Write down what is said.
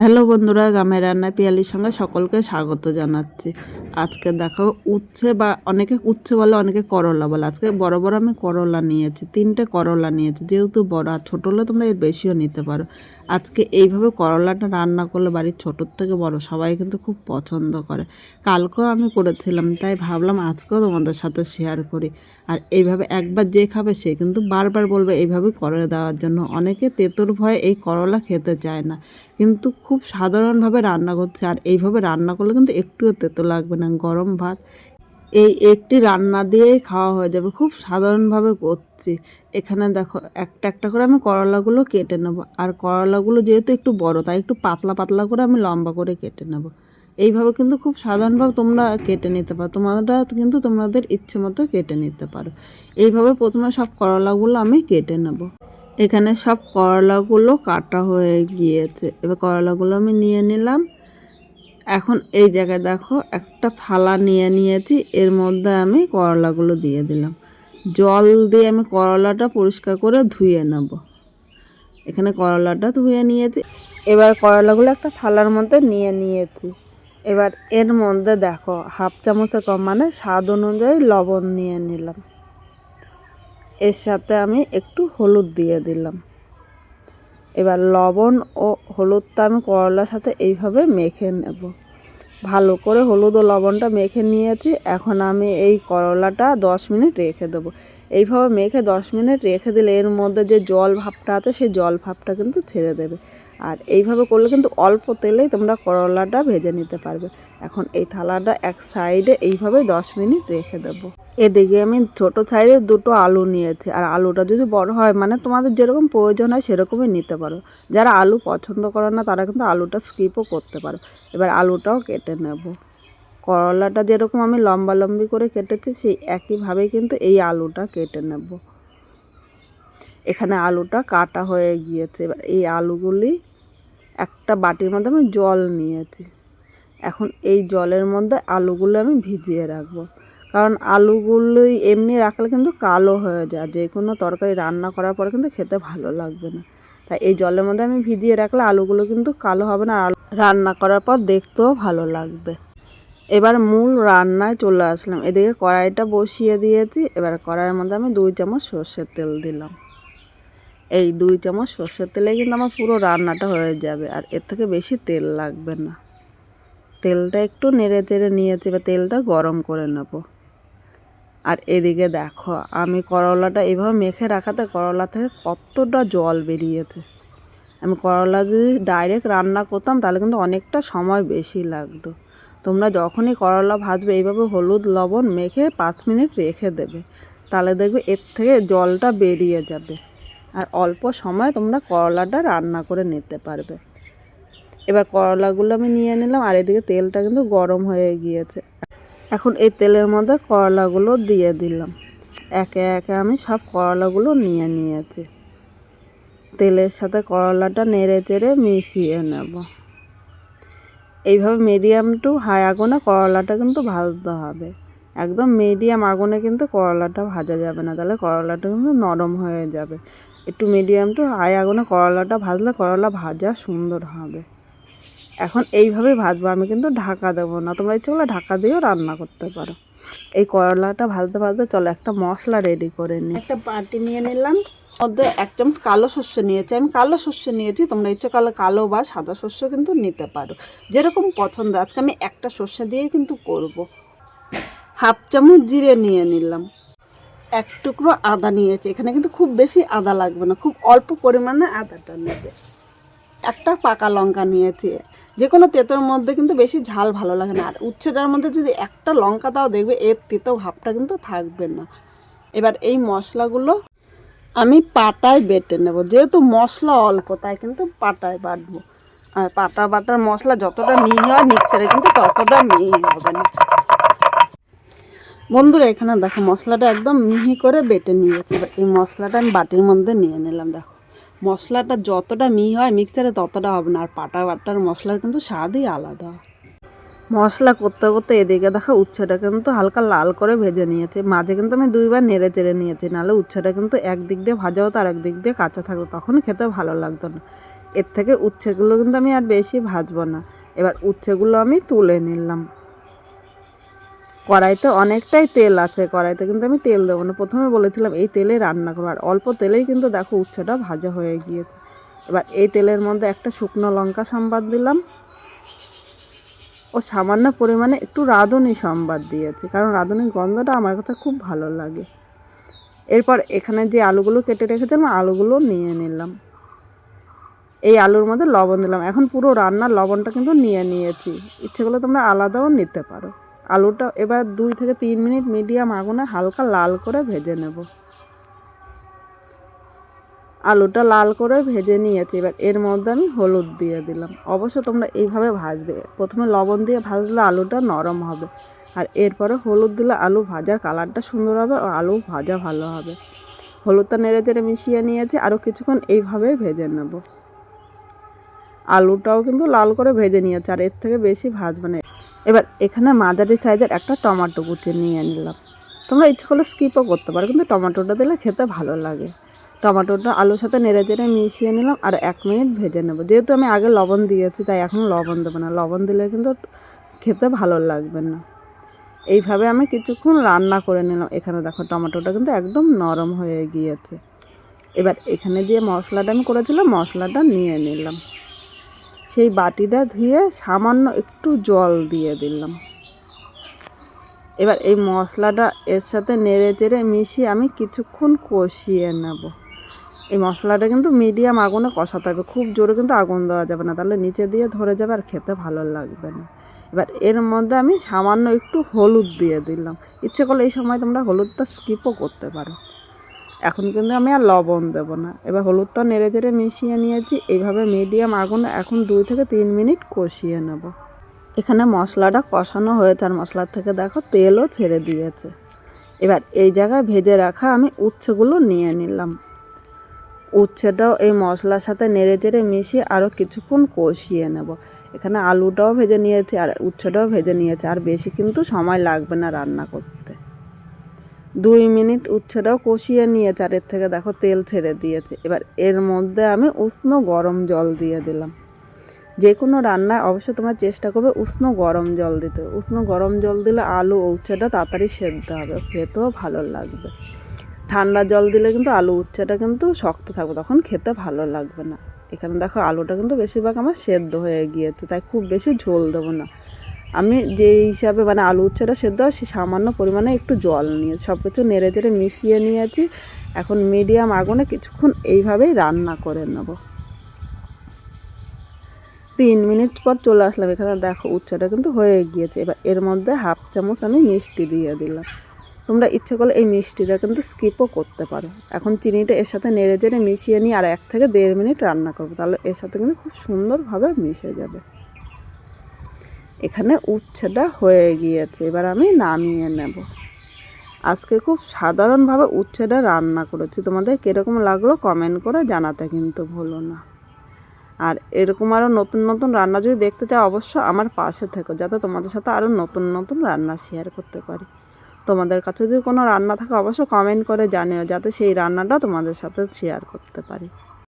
Hello বন্ধুরা, গ্রামের রান্না পিয়ালির সঙ্গে সকলকে স্বাগত জানাচ্ছি। আজকে দেখো উচ্ছে বা অনেকে উচ্ছে বলে, অনেকে করলা বলে। আজকে বড় বড় আমি করলা নিয়েছি, 3টে করলা নিয়েছি। যেহেতু বড় আর ছোটো হলে তোমরা এর বেশিও নিতে পারো। আজকে এইভাবে করলাটা রান্না করলে বাড়ির ছোটোর থেকে বড় সবাই কিন্তু খুব পছন্দ করে। কালকেও আমি করেছিলাম, তাই ভাবলাম আজকেও তোমাদের সাথে শেয়ার করি। আর এইভাবে একবার যে খাবে সে কিন্তু বারবার বলবে এইভাবে করে দেওয়ার জন্য। অনেকে তেঁতুর ভয়ে এই করলা খেতে চায় না, কিন্তু খুব সাধারণভাবে রান্না করছে। আর এইভাবে রান্না করলে কিন্তু একটুও তেতো লাগবে না। গরম ভাত এই একটি রান্না দিয়েই খাওয়া হয়ে যাবে। খুব সাধারণভাবে করছি। এখানে দেখো একটা একটা করে আমি করলাগুলো কেটে নেব। আর করলাগুলো যেহেতু একটু বড়, তাই একটু পাতলা পাতলা করে আমি লম্বা করে কেটে নেব। এইভাবে কিন্তু খুব সাধারণভাবে তোমরা কেটে নিতে পারো। তোমরা কিন্তু তোমাদের ইচ্ছে মতো কেটে নিতে পারো। এইভাবে প্রথমে সব করলাগুলো আমি কেটে নেব। এখানে সব করলাগুলো কাটা হয়ে গিয়েছে। এবার করলাগুলো আমি নিয়ে নিলাম। এখন এই জায়গায় দেখো একটা থালা নিয়ে নিয়েছি, এর মধ্যে আমি করলাগুলো দিয়ে দিলাম। জল দিয়ে আমি করলাটা পরিষ্কার করে ধুয়ে নেব। এখানে করলাটা ধুয়ে নিয়েছি। এবার করলাগুলো একটা থালার মধ্যে নিয়ে নিয়েছি। এবার এর মধ্যে দেখো হাফ চামচে কম, মানে স্বাদ অনুযায়ী লবণ নিয়ে নিলাম। এর সাথে আমি একটু হলুদ দিয়ে দিলাম। এবার লবণ ও হলুদটা আমি করলার সাথে এইভাবে মেখে নেব। ভালো করে হলুদ ও লবণটা মেখে নিয়েছি। এখন আমি এই করলাটা 10 মিনিট রেখে দেবো। এইভাবে মেখে 10 মিনিট রেখে দিলে এর মধ্যে যে জল ভাবটা আছে সেই জল ভাবটা কিন্তু ছেড়ে দেবে। আর এইভাবে করলে কিন্তু অল্প তেলেই তোমরা করলাটা ভেজে নিতে পারবে। এখন এই থালাটা এক সাইডে এইভাবে 10 মিনিট রেখে দেবো। এদিকে আমি ছোটো সাইজের 2টো আলু নিয়েছি। আর আলুটা যদি বড় হয়, মানে তোমাদের যেরকম প্রয়োজন হয় সেরকমই নিতে পারো। যারা আলু পছন্দ করে না তারা কিন্তু আলুটা স্কিপও করতে পারো। এবার আলুটাও কেটে নেব। করলাটা যেরকম আমি লম্বা লম্বি করে কেটেছি, সেই একইভাবেই কিন্তু এই আলুটা কেটে নেব। এখানে আলুটা কাটা হয়ে গিয়েছে। এবার এই আলুগুলি একটা বাটির মধ্যে আমি জল নিয়েছি। এখন এই জলের মধ্যে আলুগুলো আমি ভিজিয়ে রাখবো। কারণ আলুগুলো এমনি রাখলে কিন্তু কালো হয়ে যায়। যে কোনো তরকারি রান্না করার পরে কিন্তু খেতে ভালো লাগবে না। তাই এই জলের মধ্যে আমি ভিজিয়ে রাখলে আলুগুলো কিন্তু কালো হবে না, আর রান্না করার পর দেখতেও ভালো লাগবে। এবার মূল রান্নায় চলে আসলাম। এদিকে কড়াইটা বসিয়ে দিয়েছি। এবার কড়াইয়ের মধ্যে আমি 2 চামচ সর্ষের তেল দিলাম। এই 2 চামচ সর্ষের তেলে কিন্তু আমার পুরো রান্নাটা হয়ে যাবে, আর এর থেকে বেশি তেল লাগবে না। তেলটা একটু নেড়ে চেড়ে নিয়েছি, বা তেলটা গরম করে নেব। আর এদিকে দেখো আমি করলাটা এইভাবে মেখে রাখাতে করলা থেকে কতটা জল বেরিয়েছে। আমি করলা যদি ডাইরেক্ট রান্না করতাম তাহলে কিন্তু অনেকটা সময় বেশি লাগতো। তোমরা যখনই করলা ভাজবে এইভাবে হলুদ লবণ মেখে 5 মিনিট রেখে দেবে, তাহলে দেখবে এর থেকে জলটা বেরিয়ে যাবে। আর অল্প সময় তোমরা করলাটা রান্না করে নিতে পারবে। এবার করলাগুলো আমি নিয়ে নিলাম। আর এদিকে তেলটা কিন্তু গরম হয়ে গিয়েছে। এখন এই তেলের মধ্যে করলাগুলো দিয়ে দিলাম। একে একে আমি সব করলাগুলো নিয়ে নিয়েছি। তেলের সাথে করলাটা নেড়ে চেড়ে মিশিয়ে নেব। এইভাবে মিডিয়াম টু হাই আগুনে করলাটা কিন্তু ভাজতে হবে। একদম মিডিয়াম আগুনে কিন্তু করলাটা ভাজা যাবে না, তাহলে করলাটা কিন্তু নরম হয়ে যাবে। একটু মিডিয়াম টু হাই আগুনে করলাটা ভাজলে করলা ভাজা সুন্দর হবে। এখন এইভাবেই ভাজবো, আমি কিন্তু ঢাকা দেবো না। তোমরা ইচ্ছে করলে ঢাকা দিয়েও রান্না করতে পারো। এই করলাটা ভাজতে ভাজতে চলো একটা মশলা রেডি করে নিই। একটা বাটি নিয়ে নিলাম, মধ্যে 1 চামচ কালো সর্ষে নিয়েছি। আমি কালো সর্ষে নিয়েছি, তোমরা ইচ্ছে করলে কালো বা সাদা সর্ষে কিন্তু নিতে পারো, যেরকম পছন্দ। আজকে আমি একটা সর্ষে দিয়েই কিন্তু করব। হাফ চামচ জিরে নিয়ে নিলাম। 1 টুকরো আদা নিয়েছি। এখানে কিন্তু খুব বেশি আদা লাগবে না, খুব অল্প পরিমাণে আদাটা নেবে। একটা পাকা লঙ্কা নিয়েছি। যে কোনো তেঁতোর মধ্যে কিন্তু বেশি ঝাল ভালো লাগে না। আর উচ্ছেটার মধ্যে যদি একটা লঙ্কা দাও দেখবে এর তেতো ভাবটা কিন্তু থাকবে না। এবার এই মশলাগুলো আমি পাটায় বেটে নেব। যেহেতু মশলা অল্প তাই কিন্তু পাটায় বাটবো। আর পাটা বাটার মশলা যতটা মিহি হয় মিক্সারে কিন্তু ততটা মিহি হবে না। বন্ধুরা এখানে দেখো মশলাটা একদম মিহি করে বেটে নিয়েছি। এবার এই মশলাটা আমি বাটির মধ্যে নিয়ে নিলাম। দেখো মশলাটা যতটা মিহি হয় মিক্সচারে ততটা হবে না। আর পাটা বাটার মশলার কিন্তু স্বাদই আলাদা। মশলা করতে করতে এদিকে দেখো উচ্ছেটা কিন্তু হালকা লাল করে ভেজে নিয়েছি। মাঝে কিন্তু আমি 2বার নেড়ে চেড়ে নিয়েছি, নাহলে উচ্ছেটা কিন্তু একদিক দিয়ে ভাজা হতো আর একদিক দিয়ে কাঁচা থাকতো, তখন খেতে ভালো লাগতো না। এর থেকে উচ্ছেগুলো কিন্তু আমি আর বেশি ভাজবো না। এবার উচ্ছেগুলো আমি তুলে নিলাম। কড়াইতে অনেকটাই তেল আছে, কড়াইতে কিন্তু আমি তেল দেবো না, প্রথমে বলেছিলাম এই তেলে রান্না করবো। আর অল্প তেলেই কিন্তু দেখো উচ্ছেটা ভাজা হয়ে গিয়েছে। এবার এই তেলের মধ্যে একটা শুকনো লঙ্কা সম্বাদ দিলাম ও সামান্য পরিমাণে একটু রাঁধুনি সম্বাদ দিয়েছি, কারণ রাঁধুনির গন্ধটা আমার কাছে খুব ভালো লাগে। এরপর এখানে যে আলুগুলো কেটে রেখেছিলাম আলুগুলো নিয়ে নিলাম। এই আলুর মধ্যে লবণ দিলাম। এখন পুরো রান্নার লবণটা কিন্তু নিয়ে নিয়েছি, ইচ্ছে করলে তোমরা আলাদাও নিতে পারো। আলুটা এবার 2 থেকে 3 মিনিট মিডিয়াম আগুনে হালকা লাল করে ভেজে নেব। আলুটা লাল করে ভেজে নিয়েছি। এবার এর মধ্যে আমি হলুদ দিয়ে দিলাম। অবশ্য তোমরা এইভাবে ভাজবে, প্রথমে লবণ দিয়ে ভাজলে আলুটা নরম হবে, আর এরপরে হলুদ দিলে আলু ভাজার কালারটা সুন্দর হবে ও আলু ভাজা ভালো হবে। হলুদটা নেড়ে চেড়ে মিশিয়ে নিয়েছি, আরও কিছুক্ষণ এইভাবেই ভেজে নেব। আলুটাও কিন্তু লাল করে ভেজে নিয়েছে, আর এর থেকে বেশি ভাজবে না। এবার এখানে মাঝারি সাইজের একটা টমেটো কুচি নিয়ে নিলাম। তোমরা ইচ্ছে করলে স্কিপও করতে পারো, কিন্তু টমেটোটা দিলে খেতে ভালো লাগে। টমেটোটা আলুর সাথে নেড়ে চেড়ে মিশিয়ে নিলাম আর 1 মিনিট ভেজে নেব। যেহেতু আমি আগে লবণ দিয়েছি তাই এখন লবণ দেবো না, লবণ দিলে কিন্তু খেতে ভালো লাগবে না। এইভাবে আমি কিছুক্ষণ রান্না করে নিলাম। এখানে দেখো টমেটোটা কিন্তু একদম নরম হয়ে গিয়েছে। এবার এখানে যে মশলাটা আমি করেছিলাম মশলাটা নিয়ে নিলাম। সেই বাটিটা ধুয়ে সামান্য একটু জল দিয়ে দিলাম। এবার এই মশলাটা এর সাথে নেড়ে চেড়ে মিশিয়ে আমি কিছুক্ষণ কষিয়ে নেব। এই মশলাটা কিন্তু মিডিয়াম আগুনে কষাতে হবে, খুব জোরে কিন্তু আগুন দেওয়া যাবে না, তাহলে নিচে দিয়ে ধরে যাবে আর খেতে ভালো লাগবে না। এবার এর মধ্যে আমি সামান্য একটু হলুদ দিয়ে দিলাম। ইচ্ছে করলে এই সময় তোমরা হলুদটা স্কিপও করতে পারো। এখন কিন্তু আমি আর লবণ দেবো না। এবার হলুদটা নেড়ে চেড়ে মিশিয়ে নিয়েছি। এইভাবে মিডিয়াম আগুনে এখন 2 থেকে 3 মিনিট কষিয়ে নেব। এখানে মশলাটা কষানো হয়েছে আর মশলার থেকে দেখো তেলও ছেড়ে দিয়েছে। এবার এই জায়গায় ভেজে রাখা আমি উচ্ছেগুলো নিয়ে নিলাম। উচ্ছেটাও এই মশলার সাথে নেড়ে চেড়ে মিশিয়ে আরও কিছুক্ষণ কষিয়ে নেব। এখানে আলুটাও ভেজে নিয়েছি আর উচ্ছেটাও ভেজে নিয়েছি, আর বেশি কিন্তু সময় লাগবে না রান্না করতে। 2 মিনিট উচ্ছেটাও কষিয়ে নিয়েছে আর এর থেকে দেখো তেল ছেড়ে দিয়েছে। এবার এর মধ্যে আমি উষ্ণ গরম জল দিয়ে দিলাম। যে কোনো রান্নায় অবশ্যই তোমরা চেষ্টা করবে উষ্ণ গরম জল দিতে। উষ্ণ গরম জল দিলে আলু উচ্ছেটা তাড়াতাড়ি সেদ্ধ হবে, খেতেও ভালো লাগবে। ঠান্ডা জল দিলে কিন্তু আলু উচ্ছেটা কিন্তু শক্ত থাকবে, তখন খেতে ভালো লাগবে না। এখানে দেখো আলুটা কিন্তু বেশিরভাগ আমার সেদ্ধ হয়ে গিয়েছে, তাই খুব বেশি ঝোল দেবো না। আমি যেই হিসাবে মানে আলু উচ্ছেটা সেদ্ধ হয় সে সামান্য পরিমাণে একটু জল নিয়ে সব কিছু নেড়ে চেড়ে মিশিয়ে নিয়েছি। এখন মিডিয়াম আগুনে কিছুক্ষণ এইভাবেই রান্না করে নেব। 3 মিনিট পর চলে আসলাম। এখানে দেখো উচ্ছেটা কিন্তু হয়ে গিয়েছে। এবার এর মধ্যে 1/2 চামচ আমি মিষ্টি দিয়ে দিলাম। তোমরা ইচ্ছে করলে এই মিষ্টিটা কিন্তু স্কিপও করতে পারো। এখন চিনিটা এর সাথে নেড়ে চেড়ে মিশিয়ে নিয়ে আর 1 থেকে 1.5 মিনিট রান্না করবো, তাহলে এর সাথে কিন্তু খুব সুন্দরভাবে মিশে যাবে। এখানে উচ্ছেটা হয়ে গিয়েছে, এবার আমি নামিয়ে নেব। আজকে খুব সাধারণভাবে উচ্ছেটা রান্না করেছি। তোমাদের কীরকম লাগলো কমেন্ট করে জানাতে কিন্তু ভুলো না। আর এরকম আরও নতুন নতুন রান্না যদি দেখতে চাও অবশ্য আমার পাশে থেকো, যাতে তোমাদের সাথে আরও নতুন নতুন রান্না শেয়ার করতে পারি। তোমাদের কাছে যদি কোনো রান্না থাকে অবশ্যই কমেন্ট করে জানিও, যাতে সেই রান্নাটা তোমাদের সাথে শেয়ার করতে পারি।